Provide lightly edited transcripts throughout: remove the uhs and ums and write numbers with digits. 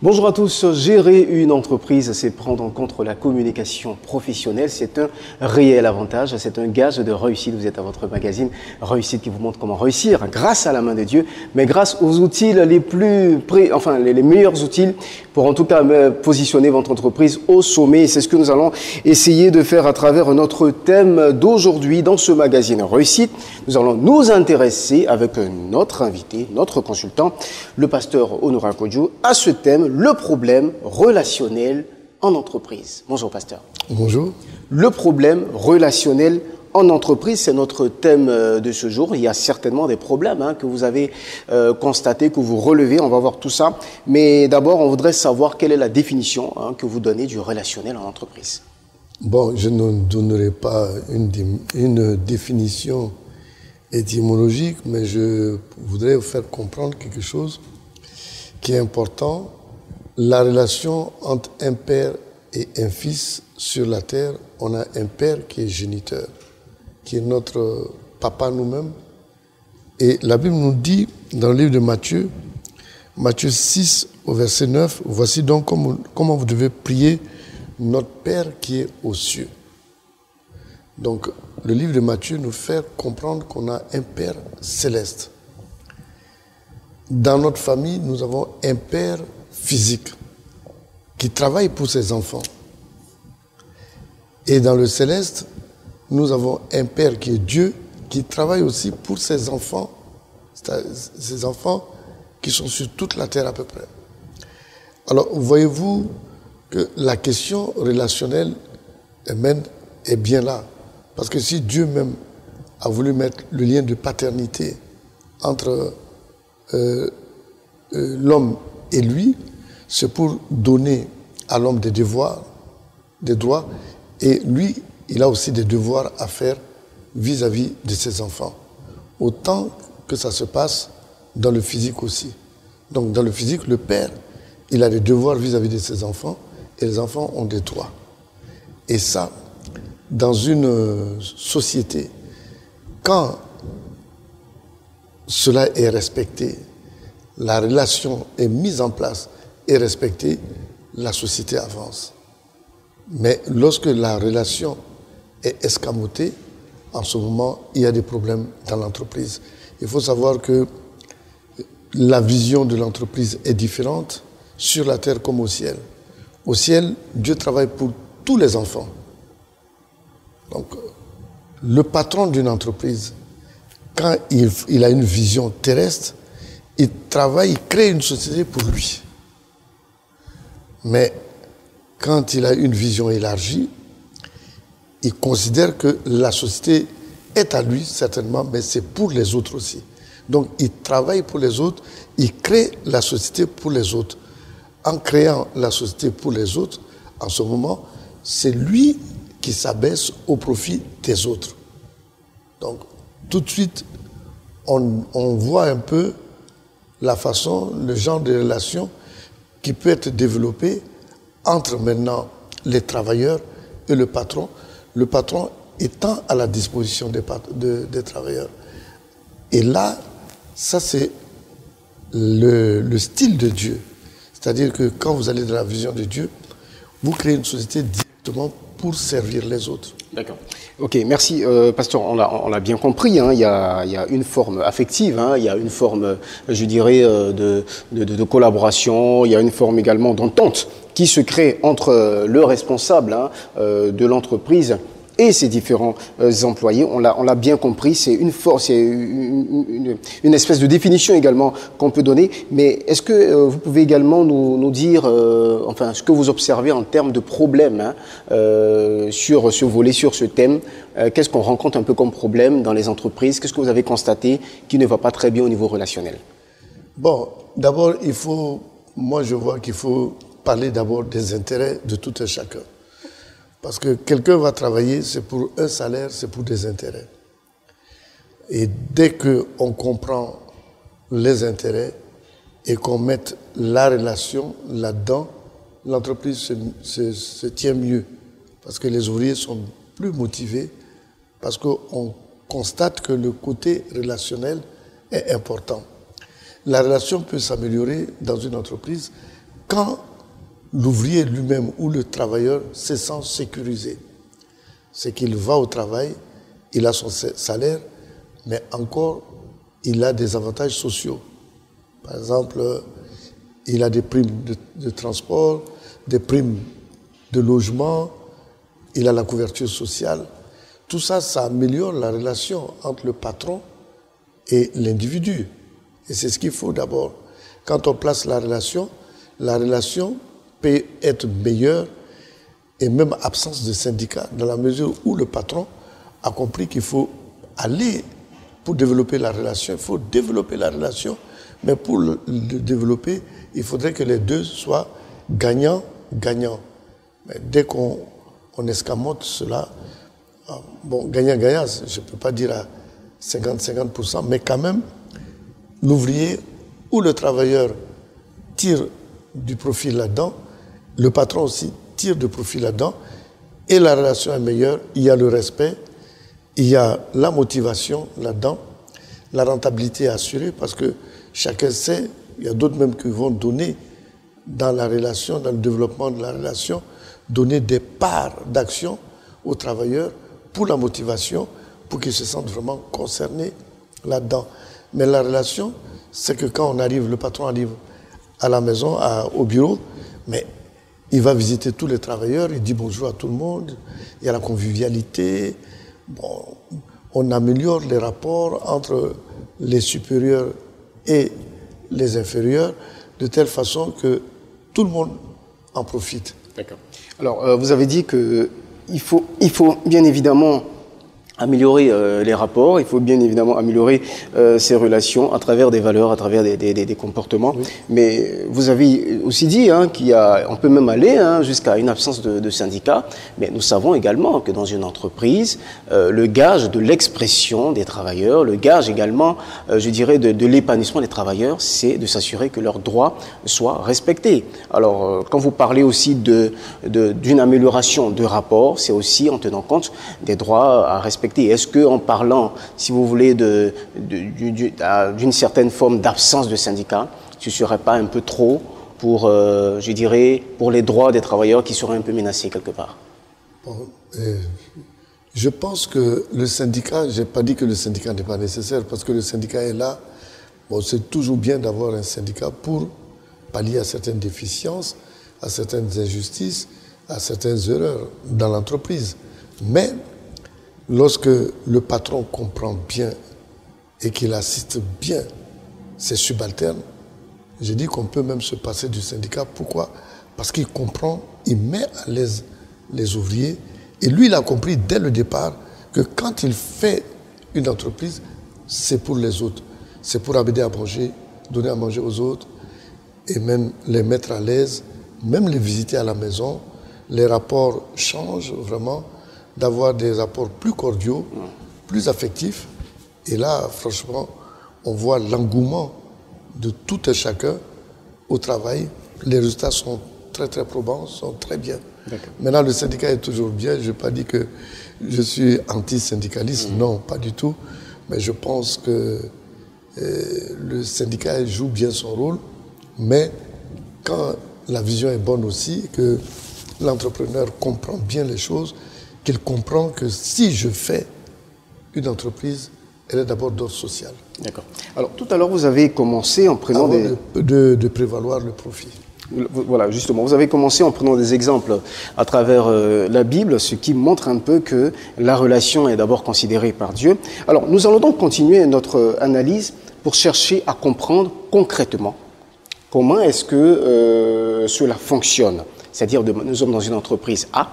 Bonjour à tous. Gérer une entreprise, c'est prendre en compte la communication professionnelle. C'est un réel avantage, c'est un gage de réussite. Vous êtes à votre magazine Réussite qui vous montre comment réussir grâce à la main de Dieu, mais grâce aux outils les meilleurs outils pour en tout cas positionner votre entreprise au sommet. Et c'est ce que nous allons essayer de faire à travers notre thème d'aujourd'hui dans ce magazine Réussite. Nous allons nous intéresser avec notre invité, notre consultant, le pasteur Honorat Kodjo, à ce thème, le problème relationnel en entreprise. Bonjour, pasteur. Bonjour. Le problème relationnel en entreprise, c'est notre thème de ce jour. Il y a certainement des problèmes que vous avez constatés, que vous relevez. On va voir tout ça. Mais d'abord, on voudrait savoir quelle est la définition que vous donnez du relationnel en entreprise. Bon, je ne donnerai pas une définition étymologique, mais je voudrais vous faire comprendre quelque chose qui est important. La relation entre un père et un fils sur la terre, on a un père qui est géniteur, qui est notre papa nous-mêmes. Et la Bible nous dit dans le livre de Matthieu 6 au verset 9, « Voici donc comment vous devez prier notre Père qui est aux cieux. » Donc, le livre de Matthieu nous fait comprendre qu'on a un Père céleste. Dans notre famille, nous avons un Père physique qui travaille pour ses enfants. Et dans le céleste, nous avons un Père qui est Dieu, qui travaille aussi pour ses enfants qui sont sur toute la terre à peu près. Alors, voyez-vous que la question relationnelle est bien là. Parce que si Dieu même a voulu mettre le lien de paternité entre l'homme et lui, c'est pour donner à l'homme des devoirs, des droits, et lui, il a aussi des devoirs à faire vis-à-vis de ses enfants. Autant que ça se passe dans le physique aussi. Donc dans le physique, le père, il a des devoirs vis-à-vis de ses enfants, et les enfants ont des droits. Et ça, dans une société, quand cela est respecté, la relation est mise en place et respectée, la société avance. Mais lorsque la relation est escamotée, en ce moment, il y a des problèmes dans l'entreprise. Il faut savoir que la vision de l'entreprise est différente sur la terre comme au ciel. Au ciel, Dieu travaille pour tous les enfants. Donc, le patron d'une entreprise, quand il a une vision terrestre, il travaille, il crée une société pour lui. Mais quand il a une vision élargie, il considère que la société est à lui, certainement, mais c'est pour les autres aussi. Donc, il travaille pour les autres, il crée la société pour les autres. En créant la société pour les autres, en ce moment, c'est lui qui s'abaisse au profit des autres. Donc, tout de suite, on voit un peu la façon, le genre de relation qui peut être développé entre maintenant les travailleurs et le patron étant à la disposition des travailleurs. Et là, ça c'est le style de Dieu. C'est-à-dire que quand vous allez dans la vision de Dieu, vous créez une société directement pour servir les autres. D'accord. Ok, merci, pasteur. On l'a bien compris. Il y a une forme affective, il y a une forme, je dirais, de collaboration. Il y a une forme également d'entente qui se crée entre le responsable de l'entreprise et ses différents employés. On l'a bien compris. C'est une force, c'est une espèce de définition également qu'on peut donner. Mais est-ce que vous pouvez également nous dire, ce que vous observez en termes de problèmes sur ce volet, sur ce thème? Qu'est-ce qu'on rencontre un peu comme problème dans les entreprises? Qu'est-ce que vous avez constaté qui ne va pas très bien au niveau relationnel? Bon, d'abord, moi je vois qu'il faut parler d'abord des intérêts de tout un chacun. Parce que quelqu'un va travailler, c'est pour un salaire, c'est pour des intérêts. Et dès qu'on comprend les intérêts et qu'on met la relation là-dedans, l'entreprise se tient mieux. Parce que les ouvriers sont plus motivés, parce qu'on constate que le côté relationnel est important. La relation peut s'améliorer dans une entreprise quand l'ouvrier lui-même ou le travailleur se sent sécurisé, c'est qu'il va au travail, il a son salaire, mais encore, il a des avantages sociaux. Par exemple, il a des primes de transport, des primes de logement, il a la couverture sociale. Tout ça, ça améliore la relation entre le patron et l'individu. Et c'est ce qu'il faut d'abord. Quand on place la relation peut être meilleure et même absence de syndicat, dans la mesure où le patron a compris qu'il faut aller pour développer la relation. Il faut développer la relation, mais pour le développer, il faudrait que les deux soient gagnants-gagnants. Mais dès qu'on escamote cela, bon, gagnant-gagnant, je ne peux pas dire à 50-50%, mais quand même, l'ouvrier ou le travailleur tire du profit là-dedans, le patron aussi tire du profit là-dedans, et la relation est meilleure, il y a le respect, il y a la motivation là-dedans, la rentabilité est assurée parce que chacun sait, il y a d'autres même qui vont donner dans la relation, dans le développement de la relation, donner des parts d'action aux travailleurs pour la motivation, pour qu'ils se sentent vraiment concernés là-dedans. Mais la relation, c'est que quand on arrive, le patron arrive à la maison, au bureau, mais il va visiter tous les travailleurs, il dit bonjour à tout le monde, il y a la convivialité, bon, on améliore les rapports entre les supérieurs et les inférieurs, de telle façon que tout le monde en profite. D'accord. Alors, vous avez dit qu'il faut bien évidemment améliorer les rapports, il faut bien évidemment améliorer ces relations à travers des valeurs, à travers des comportements. Oui. Mais vous avez aussi dit qu'on peut même aller jusqu'à une absence de syndicat. Mais nous savons également que dans une entreprise, le gage de l'expression des travailleurs, le gage également, je dirais, de l'épanouissement des travailleurs, c'est de s'assurer que leurs droits soient respectés. Alors, quand vous parlez aussi d'une amélioration de rapports, c'est aussi en tenant compte des droits à respecter. Est-ce qu'en parlant, si vous voulez, d'une certaine forme d'absence de syndicat, ce ne serait pas un peu trop pour, je dirais, pour les droits des travailleurs qui seraient un peu menacés quelque part? Bon, je pense que le syndicat, je n'ai pas dit que le syndicat n'est pas nécessaire, parce que le syndicat est là. Bon, c'est toujours bien d'avoir un syndicat pour pallier à certaines déficiences, à certaines injustices, à certaines erreurs dans l'entreprise. Mais lorsque le patron comprend bien et qu'il assiste bien ses subalternes, j'ai dit qu'on peut même se passer du syndicat. Pourquoi? Parce qu'il comprend, il met à l'aise les ouvriers. Et lui, il a compris dès le départ que quand il fait une entreprise, c'est pour les autres. C'est pour amener à manger, donner à manger aux autres et même les mettre à l'aise, même les visiter à la maison. Les rapports changent vraiment, d'avoir des rapports plus cordiaux, plus affectifs. Et là, franchement, on voit l'engouement de tout et chacun au travail. Les résultats sont très, très probants, sont très bien. Maintenant, le syndicat est toujours bien. Je n'ai pas dit que je suis anti-syndicaliste. Non, pas du tout. Mais je pense que le syndicat joue bien son rôle. Mais quand la vision est bonne aussi, que l'entrepreneur comprend bien les choses, qu'il comprend que si je fais une entreprise, elle est d'abord d'ordre social. D'accord. Alors, tout à l'heure, vous avez commencé en prenant de prévaloir le profit. Voilà, justement, vous avez commencé en prenant des exemples à travers la Bible, ce qui montre un peu que la relation est d'abord considérée par Dieu. Alors, nous allons donc continuer notre analyse pour chercher à comprendre concrètement comment est-ce que cela fonctionne. C'est-à-dire, nous sommes dans une entreprise A,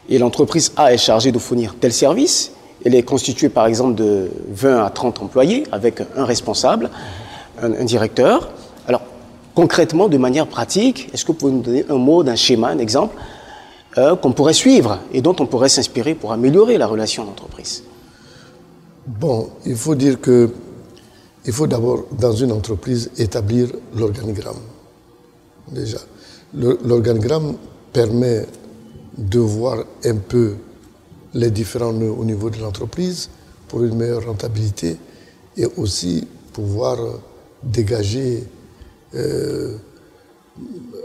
et l'entreprise A est chargée de fournir tel service. Elle est constituée par exemple de 20 à 30 employés avec un responsable, un directeur. Alors concrètement, de manière pratique, est-ce que vous pouvez nous donner un mot, d'un schéma, un exemple qu'on pourrait suivre et dont on pourrait s'inspirer pour améliorer la relation d'entreprise? Bon, il faut dire que il faut d'abord, dans une entreprise, établir l'organigramme. Déjà, l'organigramme permet de voir un peu les différents nœuds au niveau de l'entreprise pour une meilleure rentabilité et aussi pouvoir dégager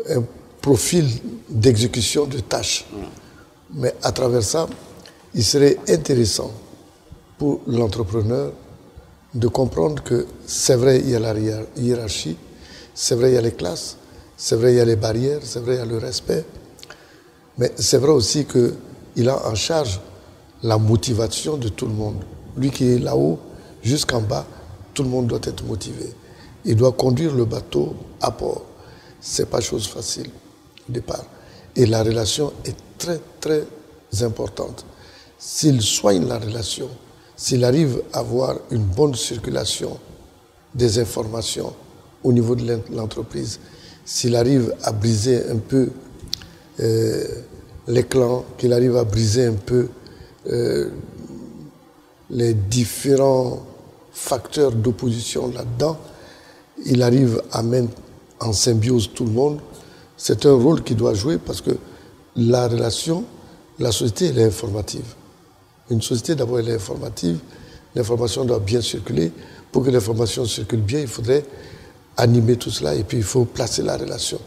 un profil d'exécution de tâches. Mais à travers ça, il serait intéressant pour l'entrepreneur de comprendre que c'est vrai, il y a la hiérarchie, c'est vrai, il y a les classes, c'est vrai, il y a les barrières, c'est vrai, il y a le respect, mais c'est vrai aussi qu'il a en charge la motivation de tout le monde. Lui qui est là-haut, jusqu'en bas, tout le monde doit être motivé. Il doit conduire le bateau à port. Ce n'est pas chose facile au départ. Et la relation est très, très importante. S'il soigne la relation, s'il arrive à avoir une bonne circulation des informations au niveau de l'entreprise, s'il arrive à briser un peu les clans, qu'il arrive à briser un peu les différents facteurs d'opposition là-dedans, il arrive à mettre en symbiose tout le monde. C'est un rôle qu'il doit jouer parce que la relation, la société, elle est informative. Une société, d'abord, elle est informative. L'information doit bien circuler. Pour que l'information circule bien, il faudrait animer tout cela et puis il faut placer la relation.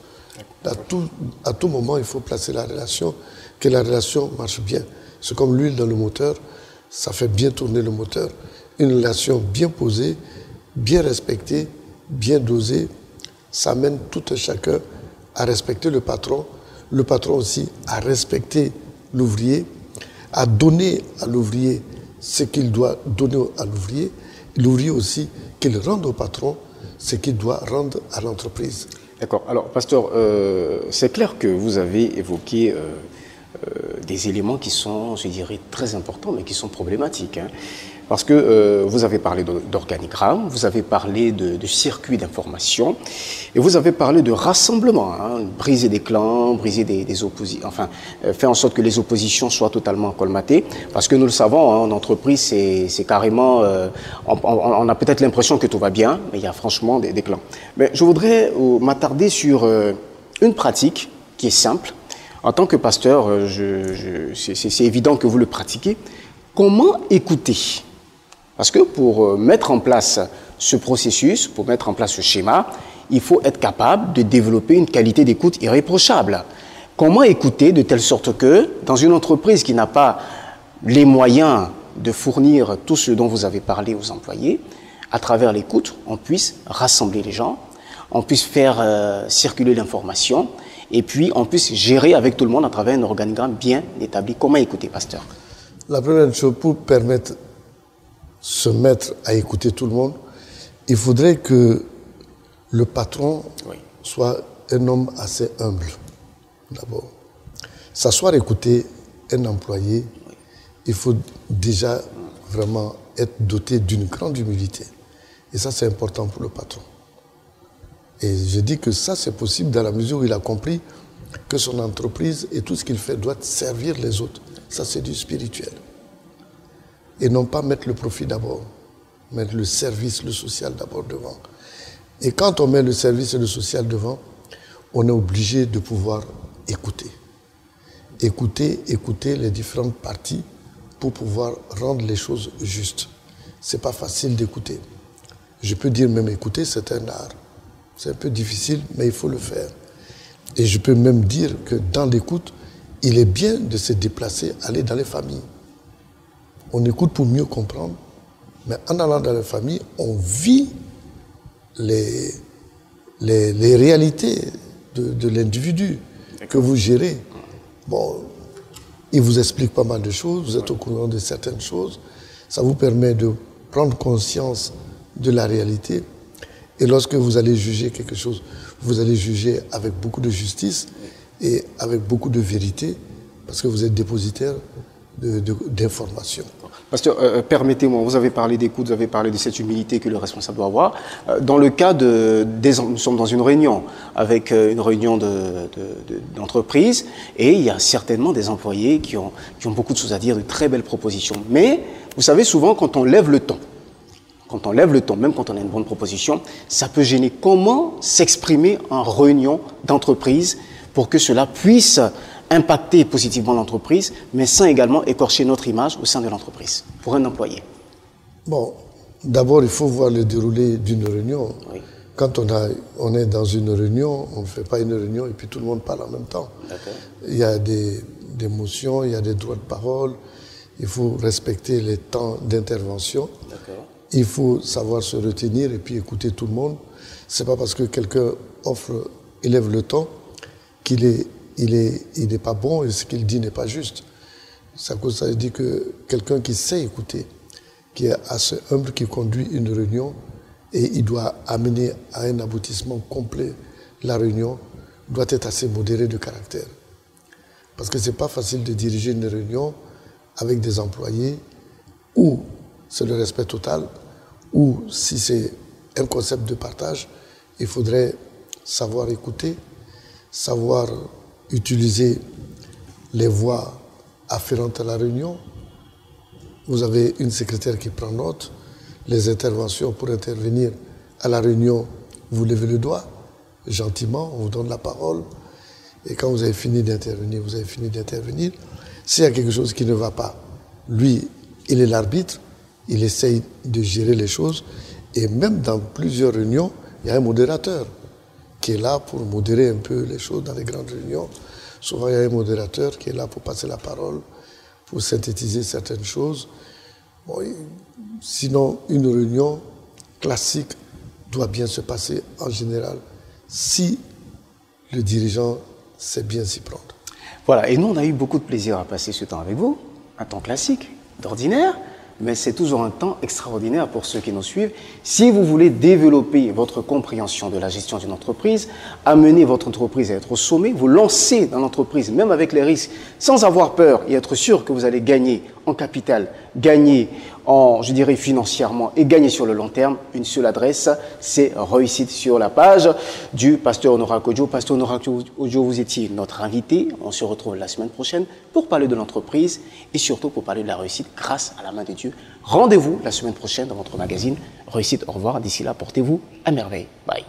À tout moment, il faut placer la relation, que la relation marche bien. C'est comme l'huile dans le moteur, ça fait bien tourner le moteur. Une relation bien posée, bien respectée, bien dosée, ça amène tout un chacun à respecter le patron aussi à respecter l'ouvrier, à donner à l'ouvrier ce qu'il doit donner à l'ouvrier, l'ouvrier aussi qu'il rende au patron ce qu'il doit rendre à l'entreprise. D'accord. Alors, pasteur, c'est clair que vous avez évoqué des éléments qui sont, je dirais, très importants, mais qui sont problématiques. Hein. Parce que vous avez parlé d'organigramme, vous avez parlé de circuits d'information, et vous avez parlé de rassemblement, hein, briser des clans, briser des oppositions, enfin, faire en sorte que les oppositions soient totalement colmatées. Parce que nous le savons, hein, en entreprise, c'est carrément, on a peut-être l'impression que tout va bien, mais il y a franchement des clans. Mais je voudrais m'attarder sur une pratique qui est simple. En tant que pasteur, c'est évident que vous le pratiquez. Comment écouter ? Parce que pour mettre en place ce processus, pour mettre en place ce schéma, il faut être capable de développer une qualité d'écoute irréprochable. Comment écouter de telle sorte que, dans une entreprise qui n'a pas les moyens de fournir tout ce dont vous avez parlé aux employés, à travers l'écoute, on puisse rassembler les gens, on puisse faire circuler l'information, et puis on puisse gérer avec tout le monde à travers un organigramme bien établi. Comment écouter, pasteur ? La première chose, pour permettre se mettre à écouter tout le monde, il faudrait que le patron soit un homme assez humble, d'abord. S'asseoir écouter un employé, il faut déjà vraiment être doté d'une grande humilité. Et ça, c'est important pour le patron. Et je dis que ça, c'est possible dans la mesure où il a compris que son entreprise et tout ce qu'il fait doit servir les autres. Ça, c'est du spirituel. Et non pas mettre le profit d'abord, mettre le service, le social d'abord devant. Et quand on met le service et le social devant, on est obligé de pouvoir écouter. Écouter les différentes parties pour pouvoir rendre les choses justes. C'est pas facile d'écouter. Je peux dire même écouter, c'est un art. C'est un peu difficile, mais il faut le faire. Et je peux même dire que dans l'écoute, il est bien de se déplacer, aller dans les familles. On écoute pour mieux comprendre, mais en allant dans les familles, on vit les réalités de l'individu que vous gérez. Bon, il vous explique pas mal de choses, vous êtes au courant de certaines choses, ça vous permet de prendre conscience de la réalité. Et lorsque vous allez juger quelque chose, vous allez juger avec beaucoup de justice et avec beaucoup de vérité, parce que vous êtes dépositaire d'informations. Pasteur, permettez-moi, vous avez parlé d'écoute, vous avez parlé de cette humilité que le responsable doit avoir. Dans le cas nous sommes dans une réunion, avec une réunion d'entreprise, et il y a certainement des employés qui ont beaucoup de choses à dire, de très belles propositions. Mais, vous savez, souvent, quand on lève le ton, même quand on a une bonne proposition, ça peut gêner. Comment s'exprimer en réunion d'entreprise pour que cela puisse impacter positivement l'entreprise, mais sans également écorcher notre image au sein de l'entreprise, pour un employé? Bon, d'abord, il faut voir le déroulé d'une réunion. Oui. quand on est dans une réunion, on ne fait pas une réunion et puis tout le monde parle en même temps. Il y a des motions, il y a des droits de parole, il faut respecter les temps d'intervention. Il faut savoir se retenir et puis écouter tout le monde. C'est pas parce que quelqu'un élève le ton qu'il n'est pas bon et ce qu'il dit n'est pas juste. Ça veut dire que quelqu'un qui sait écouter, qui est assez humble, qui conduit une réunion et il doit amener à un aboutissement complet la réunion, doit être assez modéré de caractère. Parce que c'est pas facile de diriger une réunion avec des employés où c'est le respect total, ou si c'est un concept de partage, il faudrait savoir écouter, savoir utiliser les voix afférentes à la réunion. Vous avez une secrétaire qui prend note, les interventions pour intervenir à la réunion, vous levez le doigt, gentiment, on vous donne la parole, et quand vous avez fini d'intervenir, vous avez fini d'intervenir. S'il y a quelque chose qui ne va pas, lui, il est l'arbitre, il essaye de gérer les choses. Et même dans plusieurs réunions, il y a un modérateur qui est là pour modérer un peu les choses dans les grandes réunions. Souvent, il y a un modérateur qui est là pour passer la parole, pour synthétiser certaines choses. Bon, sinon, une réunion classique doit bien se passer en général si le dirigeant sait bien s'y prendre. Voilà, et nous, on a eu beaucoup de plaisir à passer ce temps avec vous. Un temps classique, d'ordinaire, mais c'est toujours un temps extraordinaire pour ceux qui nous suivent. Si vous voulez développer votre compréhension de la gestion d'une entreprise, amener votre entreprise à être au sommet, vous lancer dans l'entreprise, même avec les risques, sans avoir peur et être sûr que vous allez gagner en capital, gagner je dirais financièrement et gagner sur le long terme, une seule adresse, c'est Réussite sur la page du pasteur Honorat Kodjo. Pasteur Honorat Kodjo, vous étiez notre invité. On se retrouve la semaine prochaine pour parler de l'entreprise et surtout pour parler de la réussite grâce à la main de Dieu. Rendez-vous la semaine prochaine dans votre magazine Réussite. Au revoir. D'ici là, portez-vous à merveille. Bye.